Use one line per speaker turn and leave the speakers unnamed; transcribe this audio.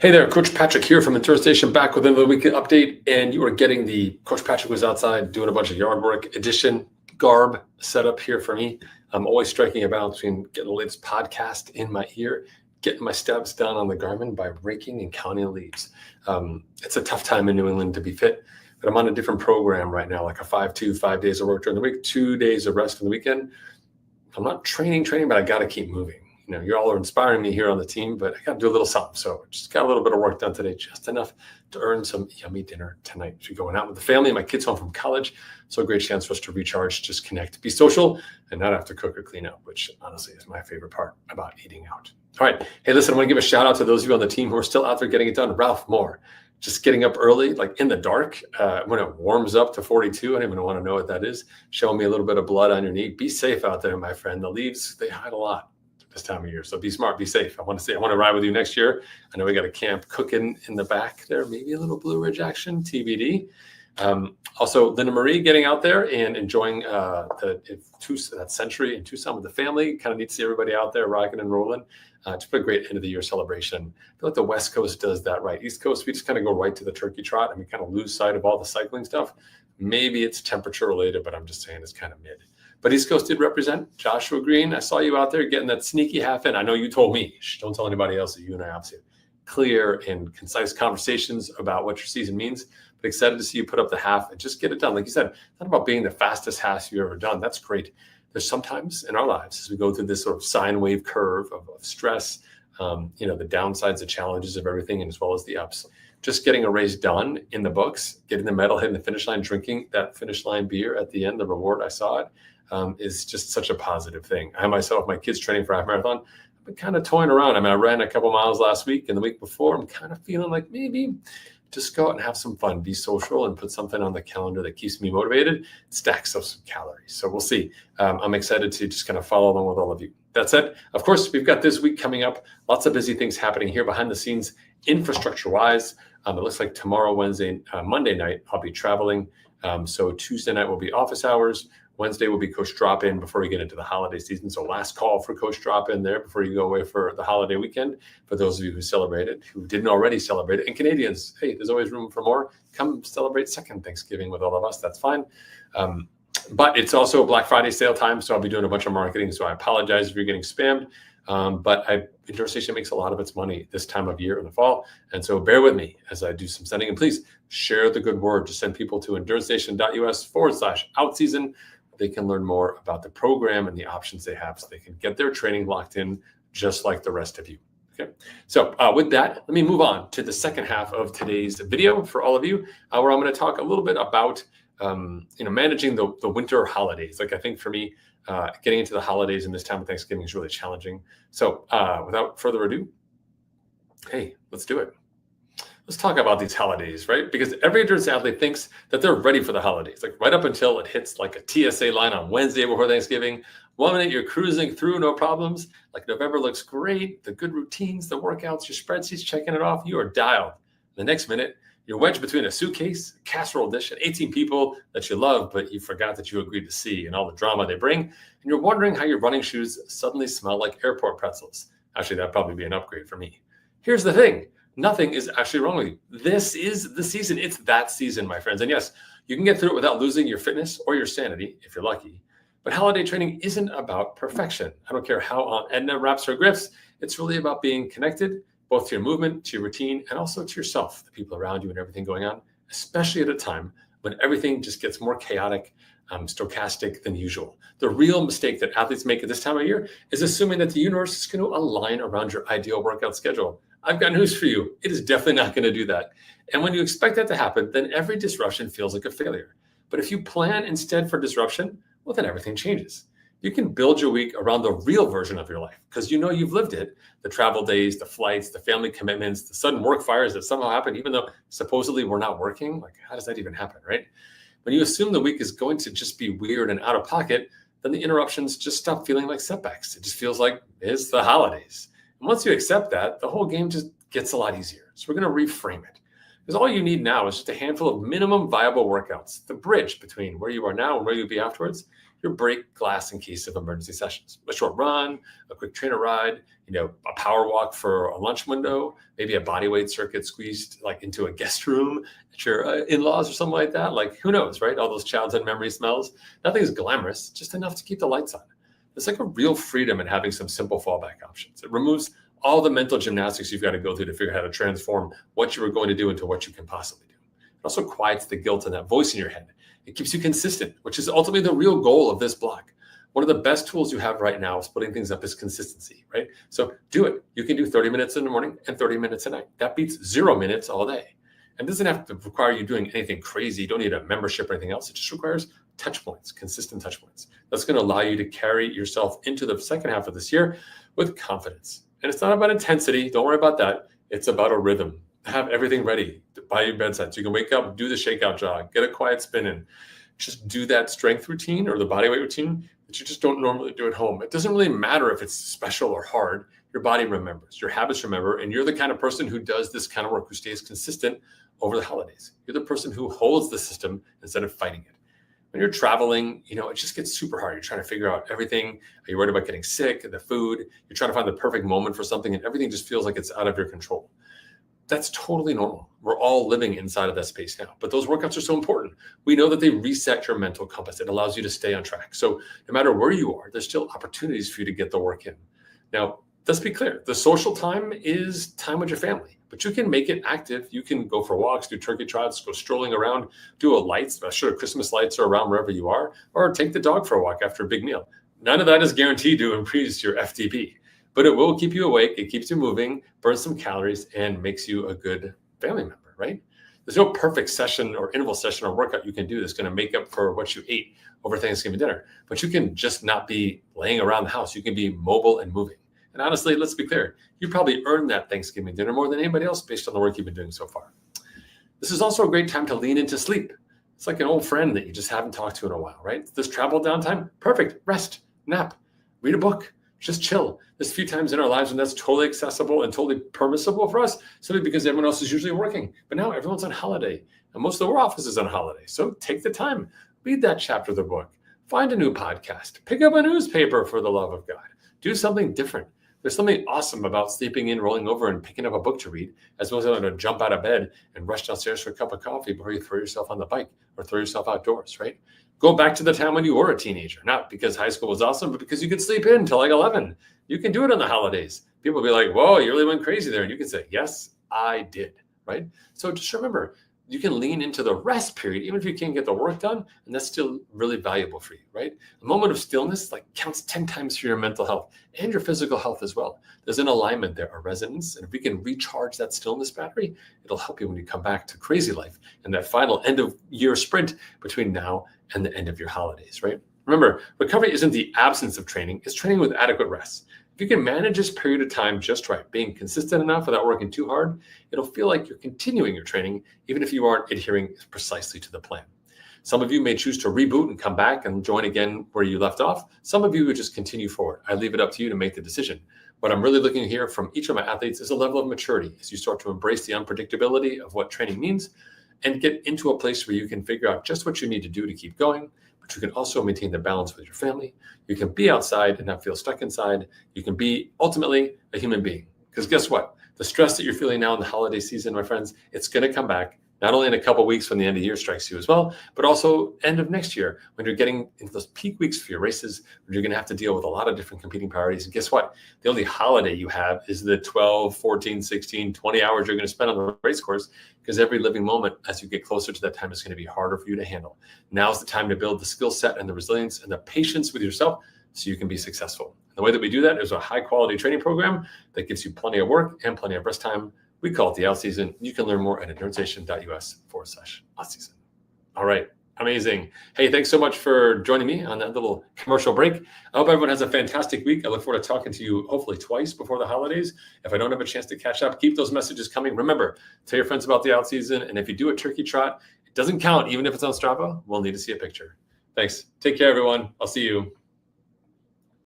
Hey there, Coach Patrick here from Endurance Station, back with another weekly update, and you are getting the Coach Patrick was outside doing a bunch of yard work edition garb setup here for me. I'm always striking a balance between getting the latest podcast in my ear, getting my steps done on the Garmin by raking and counting leaves. It's a tough time in New England to be fit, but I'm on a different program right now, like a 5-2, 5 days of work during the week, 2 days of rest on the weekend. I'm not training, but I got to keep moving. You know, you all are inspiring me here on the team, but I got to do a little something. So just got a little bit of work done today, just enough to earn some yummy dinner tonight. So going out with the family, my kids home from college. So a great chance for us to recharge, just connect, be social, and not have to cook or clean up, which honestly is my favorite part about eating out. All right. Hey, listen, I want to give a shout out to those of you on the team who are still out there getting it done. Ralph Moore, just getting up early, like in the dark, when it warms up to 42. I don't even want to know what that is. Showing me a little bit of blood on your knee. Be safe out there, my friend. The leaves, they hide a lot this time of year. So be smart, be safe. I want to ride with you next year. I know we got a camp cooking in the back there, maybe a little Blue Ridge action, TBD. Also, Linda Marie getting out there and enjoying that century in Tucson with the family. Kind of neat to see everybody out there rocking and rolling. Just a great end of the year celebration. I feel like the West Coast does that right. East Coast, we just kind of go right to the turkey trot and we kind of lose sight of all the cycling stuff. Maybe it's temperature related, but I'm just saying it's kind of mid. But East Coast did represent. Joshua Green, I saw you out there getting that sneaky half in. I know you told me. Don't tell anybody else that you and I obviously have clear and concise conversations about what your season means. But excited to see you put up the half and just get it done. Like you said, it's not about being the fastest half you've ever done. That's great. There's sometimes in our lives as we go through this sort of sine wave curve of stress, the downsides, the challenges of everything, and as well as the ups. Just getting a race done in the books, getting the medal, hitting the finish line, drinking that finish line beer at the end, the reward, I saw it. Is just such a positive thing. I myself, my kids training for half marathon, I've been kind of toying around. I ran a couple miles last week and the week before. I'm kind of feeling like maybe just go out and have some fun, be social, and put something on the calendar that keeps me motivated, stacks up some calories. So we'll see. I'm excited to just kind of follow along with all of you. That said, of course, we've got this week coming up. Lots of busy things happening here behind the scenes, infrastructure-wise. It looks like tomorrow, Monday night, I'll be traveling. So Tuesday night will be office hours. Wednesday will be Coach Drop-In before we get into the holiday season. So last call for Coach Drop-In there before you go away for the holiday weekend. For those of you who celebrated, who didn't already celebrate it, and Canadians, hey, there's always room for more. Come celebrate second Thanksgiving with all of us. That's fine. But it's also Black Friday sale time, so I'll be doing a bunch of marketing. So I apologize if you're getting spammed. But Endurance Station makes a lot of its money this time of year in the fall. And so bear with me as I do some sending. And please share the good word. Just send people to endurancestation.us/outseason. They can learn more about the program and the options they have so they can get their training locked in just like the rest of you. Okay. So with that, let me move on to the second half of today's video for all of you, where I'm going to talk a little bit about managing the winter holidays. Like I think for me, getting into the holidays in this time of Thanksgiving is really challenging. So without further ado, hey, let's do it. Let's talk about these holidays, right? Because every endurance athlete thinks that they're ready for the holidays, like right up until it hits like a TSA line on Wednesday before Thanksgiving. 1 minute you're cruising through, no problems. Like November looks great. The good routines, the workouts, your spreadsheets, checking it off. You are dialed. The next minute, you're wedged between a suitcase, a casserole dish, and 18 people that you love, but you forgot that you agreed to see and all the drama they bring. And you're wondering how your running shoes suddenly smell like airport pretzels. Actually, that'd probably be an upgrade for me. Here's the thing. Nothing is actually wrong with you. This is the season. It's that season, my friends. And yes, you can get through it without losing your fitness or your sanity if you're lucky. But holiday training isn't about perfection. I don't care how Aunt Edna wraps her gifts. It's really about being connected, both to your movement, to your routine, and also to yourself, the people around you and everything going on, especially at a time when everything just gets more chaotic, stochastic than usual. The real mistake that athletes make at this time of year is assuming that the universe is going to align around your ideal workout schedule. I've got news for you. It is definitely not going to do that. And when you expect that to happen, then every disruption feels like a failure. But if you plan instead for disruption, well, then everything changes. You can build your week around the real version of your life because you know you've lived it. The travel days, the flights, the family commitments, the sudden work fires that somehow happen, even though supposedly we're not working. Like, how does that even happen, right? When you assume the week is going to just be weird and out of pocket, then the interruptions just stop feeling like setbacks. It just feels like it's the holidays. And once you accept that, the whole game just gets a lot easier. So we're going to reframe it. Because all you need now is just a handful of minimum viable workouts, the bridge between where you are now and where you'll be afterwards. your break glass in case of emergency sessions. A short run, a quick trainer ride, a power walk for a lunch window, maybe a body weight circuit squeezed like into a guest room at your in-laws or something like that. Like, who knows, right? All those childhood memory smells. Nothing's glamorous, just enough to keep the lights on. There's like a real freedom in having some simple fallback options. It removes all the mental gymnastics you've got to go through to figure out how to transform what you were going to do into what you can possibly do. It also quiets the guilt and that voice in your head. It keeps you consistent, which is ultimately the real goal of this block. One of the best tools you have right now of splitting things up is consistency, right? So do it. You can do 30 minutes in the morning and 30 minutes at night. That beats 0 minutes all day. And doesn't have to require you doing anything crazy. You don't need a membership or anything else. It just requires touch points, consistent touch points. That's going to allow you to carry yourself into the second half of this year with confidence. And it's not about intensity. Don't worry about that. It's about a rhythm. Have everything ready by your bedside. So you can wake up, do the shakeout jog, get a quiet spin in. Just do that strength routine or the bodyweight routine that you just don't normally do at home. It doesn't really matter if it's special or hard. Your body remembers, your habits remember, and you're the kind of person who does this kind of work, who stays consistent over the holidays. You're the person who holds the system instead of fighting it. When you're traveling, it just gets super hard. You're trying to figure out everything. Are you worried about getting sick, the food? You're trying to find the perfect moment for something, and everything just feels like it's out of your control. That's totally normal. We're all living inside of that space now. But those workouts are so important. We know that they reset your mental compass. It allows you to stay on track. So no matter where you are, there's still opportunities for you to get the work in. Now, let's be clear. The social time is time with your family, but you can make it active. You can go for walks, do turkey trots, go strolling around, do Christmas lights are around wherever you are, or take the dog for a walk after a big meal. None of that is guaranteed to increase your FTP. But it will keep you awake, it keeps you moving, burns some calories, and makes you a good family member, right? There's no perfect session or interval session or workout you can do that's going to make up for what you ate over Thanksgiving dinner. But you can just not be laying around the house. You can be mobile and moving. And honestly, let's be clear, you probably earned that Thanksgiving dinner more than anybody else based on the work you've been doing so far. This is also a great time to lean into sleep. It's like an old friend that you just haven't talked to in a while, right? This travel downtime, perfect. Rest, nap, read a book. Just chill. There's a few times in our lives when that's totally accessible and totally permissible for us, simply because everyone else is usually working. But now everyone's on holiday, and most of the office is on holiday. So take the time, read that chapter of the book, find a new podcast, pick up a newspaper for the love of God. Do something different. There's something awesome about sleeping in, rolling over, and picking up a book to read, as well as to jump out of bed and rush downstairs for a cup of coffee before you throw yourself on the bike or throw yourself outdoors, right? Go back to the time when you were a teenager, not because high school was awesome, but because you could sleep in till like 11. You can do it on the holidays. People will be like, whoa, you really went crazy there. And you can say, yes, I did, right? So just remember, you can lean into the rest period, even if you can't get the work done, and that's still really valuable for you, right? A moment of stillness counts 10 times for your mental health and your physical health as well. There's an alignment there, a resonance, and if we can recharge that stillness battery, it'll help you when you come back to crazy life and that final end of year sprint between now and the end of your holidays, right? Remember, recovery isn't the absence of training, it's training with adequate rest. If you can manage this period of time just right, being consistent enough without working too hard, it'll feel like you're continuing your training, even if you aren't adhering precisely to the plan. Some of you may choose to reboot and come back and join again where you left off. Some of you would just continue forward. I leave it up to you to make the decision. What I'm really looking to hear from each of my athletes is a level of maturity as you start to embrace the unpredictability of what training means and get into a place where you can figure out just what you need to do to keep going, but you can also maintain the balance with your family. You can be outside and not feel stuck inside. You can be ultimately a human being. Because guess what? The stress that you're feeling now in the holiday season, my friends, it's going to come back, not only in a couple of weeks when the end of the year strikes you as well, but also end of next year when you're getting into those peak weeks for your races, when you're going to have to deal with a lot of different competing priorities. And guess what? The only holiday you have is the 12, 14, 16, 20 hours you're going to spend on the race course, because every living moment as you get closer to that time is going to be harder for you to handle. Now's the time to build the skill set and the resilience and the patience with yourself so you can be successful. And the way that we do that is a high quality training program that gives you plenty of work and plenty of rest time. We call it the Outseason. You can learn more at endurancenation.us/outseason. All right. Amazing. Hey, thanks so much for joining me on that little commercial break. I hope everyone has a fantastic week. I look forward to talking to you hopefully twice before the holidays. If I don't have a chance to catch up, keep those messages coming. Remember, tell your friends about the Outseason. And if you do a turkey trot, it doesn't count. Even if it's on Strava, we'll need to see a picture. Thanks. Take care, everyone. I'll see you.